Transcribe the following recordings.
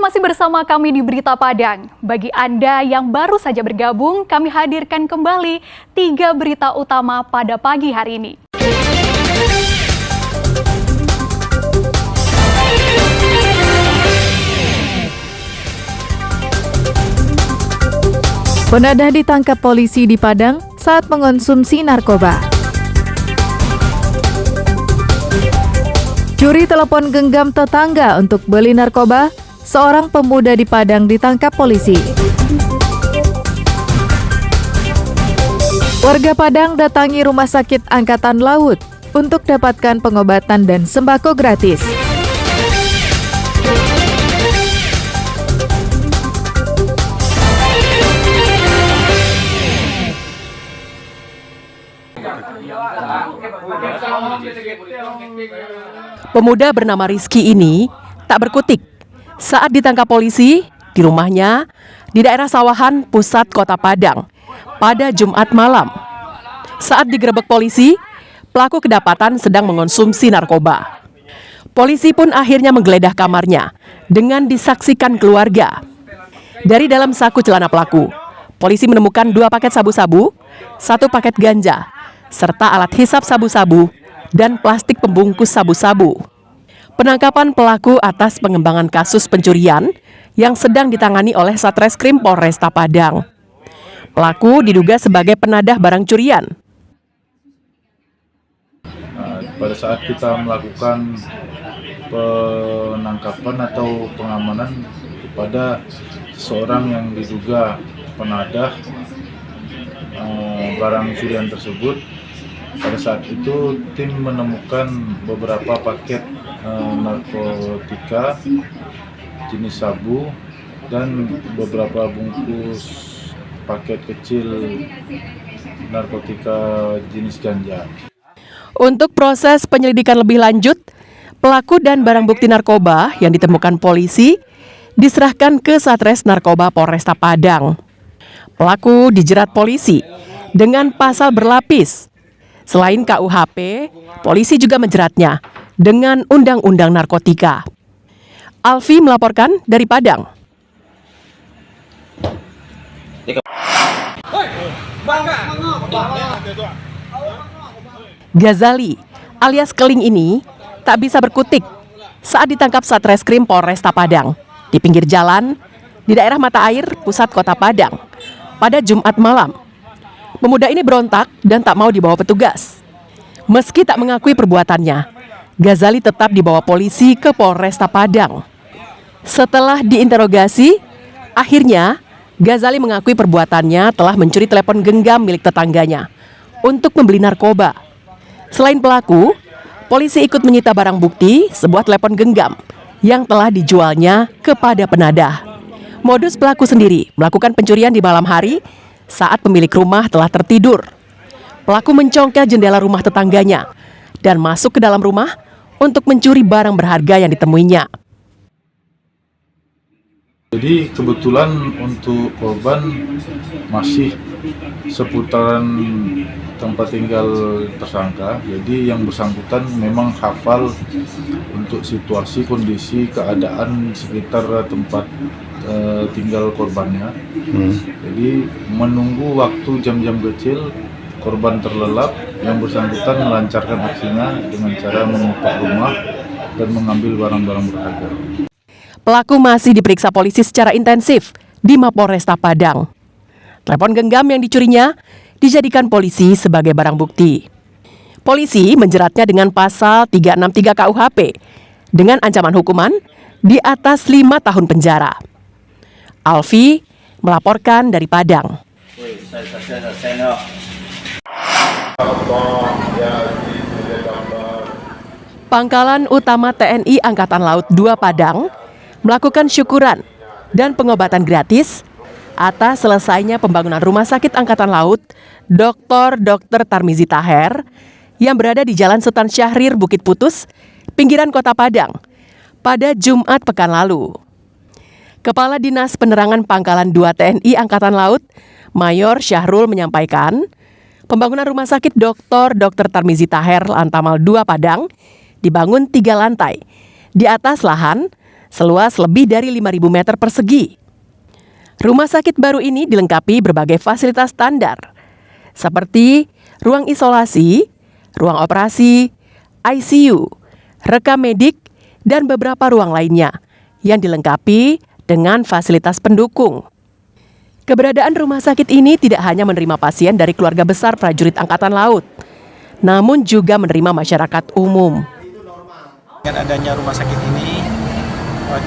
masih bersama kami di Berita Padang. Bagi Anda yang baru saja bergabung, kami hadirkan kembali 3 berita utama pada pagi hari ini. Penadah ditangkap polisi di Padang saat mengonsumsi narkoba. Curi telepon genggam tetangga untuk beli narkoba, seorang pemuda di Padang ditangkap polisi. Warga Padang datangi Rumah Sakit Angkatan Laut untuk dapatkan pengobatan dan sembako gratis. Pemuda bernama Rizky ini tak berkutik saat ditangkap polisi di rumahnya di daerah Sawahan, Pusat Kota Padang pada Jumat malam. Saat digerebek polisi, pelaku kedapatan sedang mengonsumsi narkoba. Polisi pun akhirnya menggeledah kamarnya dengan disaksikan keluarga. Dari dalam saku celana pelaku, polisi menemukan 2 paket sabu-sabu, 1 paket ganja, serta alat hisap sabu-sabu dan plastik pembungkus sabu-sabu. Penangkapan pelaku atas pengembangan kasus pencurian yang sedang ditangani oleh Satreskrim Polresta Padang. Pelaku diduga sebagai penadah barang curian. Pada saat kita melakukan penangkapan atau pengamanan kepada seseorang yang diduga penadah barang curian tersebut, pada saat itu tim menemukan beberapa paket narkotika jenis sabu dan beberapa bungkus paket kecil narkotika jenis ganja. Untuk proses penyelidikan lebih lanjut, pelaku dan barang bukti narkoba yang ditemukan polisi diserahkan ke Satres Narkoba Polresta Padang. Pelaku dijerat polisi dengan pasal berlapis. Selain KUHP, polisi juga menjeratnya dengan Undang-Undang Narkotika. Alfi melaporkan dari Padang. Ghazali alias Keling ini tak bisa berkutik saat ditangkap Satreskrim Polresta Padang di pinggir jalan di daerah Mata Air, Pusat Kota Padang pada Jumat malam. Pemuda ini berontak dan tak mau dibawa petugas. Meski tak mengakui perbuatannya, Ghazali tetap dibawa polisi ke Polresta Padang. Setelah diinterogasi, akhirnya Ghazali mengakui perbuatannya telah mencuri telepon genggam milik tetangganya untuk membeli narkoba. Selain pelaku, polisi ikut menyita barang bukti sebuah telepon genggam yang telah dijualnya kepada penadah. Modus pelaku sendiri melakukan pencurian di malam hari saat pemilik rumah telah tertidur. Pelaku mencongkel jendela rumah tetangganya dan masuk ke dalam rumah untuk mencuri barang berharga yang ditemuinya. Jadi kebetulan untuk korban masih seputaran tempat tinggal tersangka. Jadi yang bersangkutan memang hafal untuk situasi, kondisi, keadaan sekitar tempat tinggal korbannya. Jadi menunggu waktu jam-jam kecil korban terlelap, yang bersangkutan melancarkan aksinya dengan cara mengepak rumah dan mengambil barang-barang berharga. Pelaku masih diperiksa polisi secara intensif di Mapolresta Padang. Telepon genggam yang dicurinya dijadikan polisi sebagai barang bukti. Polisi menjeratnya dengan pasal 363 KUHP dengan ancaman hukuman di atas 5 tahun penjara. Alfi melaporkan dari Padang. Pangkalan Utama TNI Angkatan Laut 2 Padang melakukan syukuran dan pengobatan gratis atas selesainya pembangunan Rumah Sakit Angkatan Laut Dr. Tarmizi Taher yang berada di Jalan Sultan Syahrir, Bukit Putus, pinggiran Kota Padang pada Jumat pekan lalu. Kepala Dinas Penerangan Pangkalan 2 TNI Angkatan Laut, Mayor Syahrul menyampaikan, pembangunan Rumah Sakit Dr. Tarmizi Taher Lantamal 2 Padang dibangun 3 lantai di atas lahan seluas lebih dari 5.000 meter persegi. Rumah sakit baru ini dilengkapi berbagai fasilitas standar, seperti ruang isolasi, ruang operasi, ICU, rekam medik, dan beberapa ruang lainnya yang dilengkapi dengan fasilitas pendukung. Keberadaan rumah sakit ini tidak hanya menerima pasien dari keluarga besar prajurit Angkatan Laut, namun juga menerima masyarakat umum. Dengan adanya rumah sakit ini,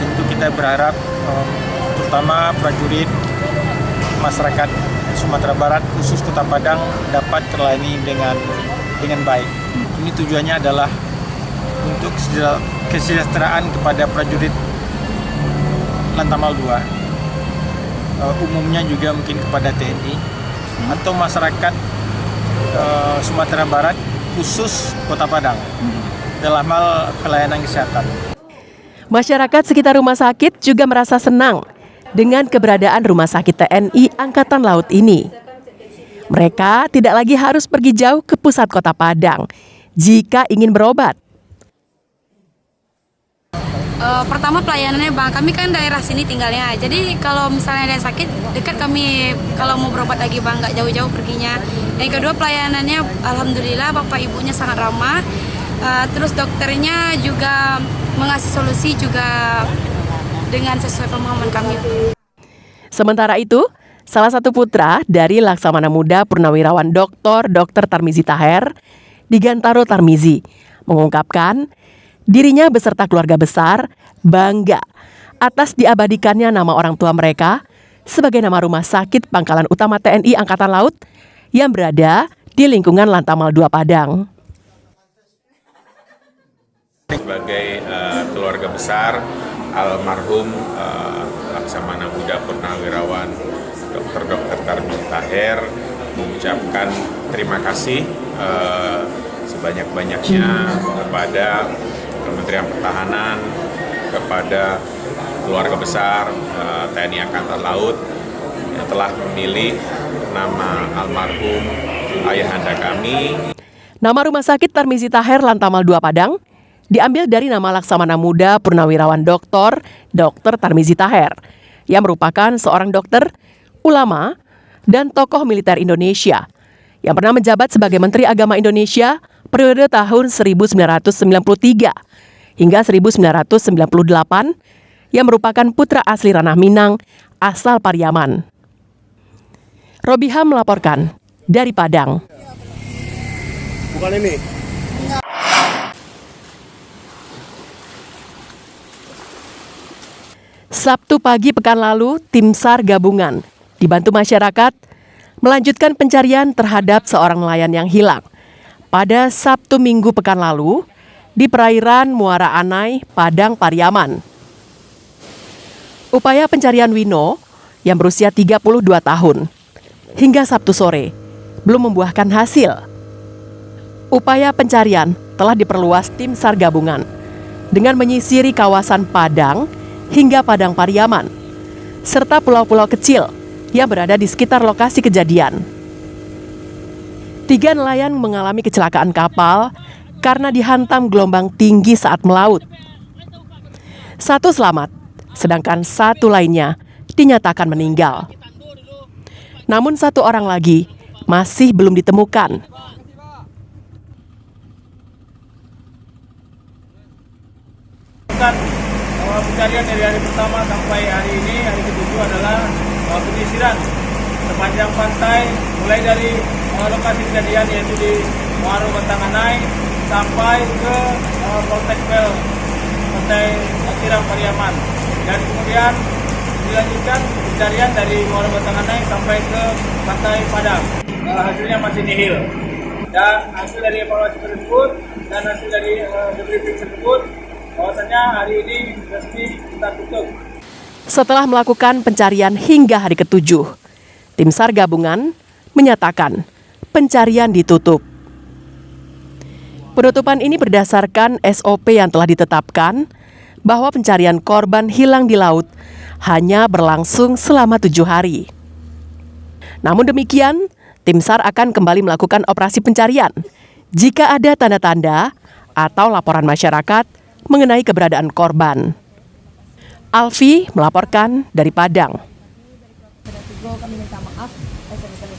tentu kita berharap terutama prajurit masyarakat Sumatera Barat khusus Kota Padang dapat terlayani dengan baik. Ini tujuannya adalah untuk kesejahteraan kepada prajurit Lantamal 2, umumnya juga mungkin kepada TNI atau masyarakat Sumatera Barat khusus Kota Padang dalam hal pelayanan kesehatan. Masyarakat sekitar rumah sakit juga merasa senang dengan keberadaan rumah sakit TNI Angkatan Laut ini. Mereka tidak lagi harus pergi jauh ke pusat Kota Padang jika ingin berobat. Pertama pelayanannya Bang, kami kan daerah sini tinggalnya. Jadi kalau misalnya ada yang sakit dekat kami, kalau mau berobat lagi Bang, nggak jauh-jauh perginya. Yang kedua pelayanannya alhamdulillah Bapak Ibunya sangat ramah. Terus dokternya juga mengasih solusi juga dengan sesuai pemahaman kami. Sementara itu, salah satu putra dari Laksamana Muda Purnawirawan Dr. Tarmizi Taher, Digantaro Tarmizi, mengungkapkan dirinya beserta keluarga besar bangga atas diabadikannya nama orang tua mereka sebagai nama Rumah Sakit Pangkalan Utama TNI Angkatan Laut yang berada di lingkungan Lantamal 2 Padang. Sebagai keluarga besar almarhum Laksamana Muda Purnawirawan Dr. Tarmizi Taher mengucapkan terima kasih sebanyak-banyaknya kepada Kementerian Pertahanan, kepada keluarga besar TNI Angkatan Laut yang telah memilih nama almarhum ayahanda kami. Nama Rumah Sakit Tarmizi Taher Lantamal 2 Padang diambil dari nama Laksamana Muda Purnawirawan Dr. Tarmizi Taher yang merupakan seorang dokter, ulama, dan tokoh militer Indonesia yang pernah menjabat sebagai Menteri Agama Indonesia periode tahun 1993 hingga 1998 yang merupakan putra asli Ranah Minang asal Pariaman. Robiha melaporkan dari Padang. Bukan ini. Sabtu pagi pekan lalu, tim SAR gabungan dibantu masyarakat melanjutkan pencarian terhadap seorang nelayan yang hilang pada Sabtu Minggu pekan lalu di perairan Muara Anai, Padang, Pariaman. Upaya pencarian Wino yang berusia 32 tahun hingga Sabtu sore belum membuahkan hasil. Upaya pencarian telah diperluas tim SAR gabungan dengan menyisiri kawasan Padang hingga Padang Pariaman, serta pulau-pulau kecil yang berada di sekitar lokasi kejadian. 3 nelayan mengalami kecelakaan kapal karena dihantam gelombang tinggi saat melaut. 1 selamat, sedangkan 1 lainnya dinyatakan meninggal. Namun 1 orang lagi masih belum ditemukan. Pencarian dari hari pertama sampai hari ini, hari ke-7 adalah penyisiran sepanjang pantai mulai dari lokasi kejadian yaitu di Muara Anai sampai ke Poltekpel Pantai Tiram Pariaman, dan kemudian dilanjutkan pencarian dari Muara Anai sampai ke Pantai Padang. Hasilnya masih nihil, dan hasil dari evaluasi tersebut dan hasil dari debriefing tersebut bahwasanya hari ini resmi kita tutup. Setelah melakukan pencarian hingga hari ke-7, tim SAR gabungan menyatakan pencarian ditutup. Penutupan ini berdasarkan SOP yang telah ditetapkan bahwa pencarian korban hilang di laut hanya berlangsung selama 7 hari. Namun demikian, tim SAR akan kembali melakukan operasi pencarian jika ada tanda-tanda atau laporan masyarakat mengenai keberadaan korban. Alfi melaporkan dari Padang. Kami minta maaf sebesar-besarnya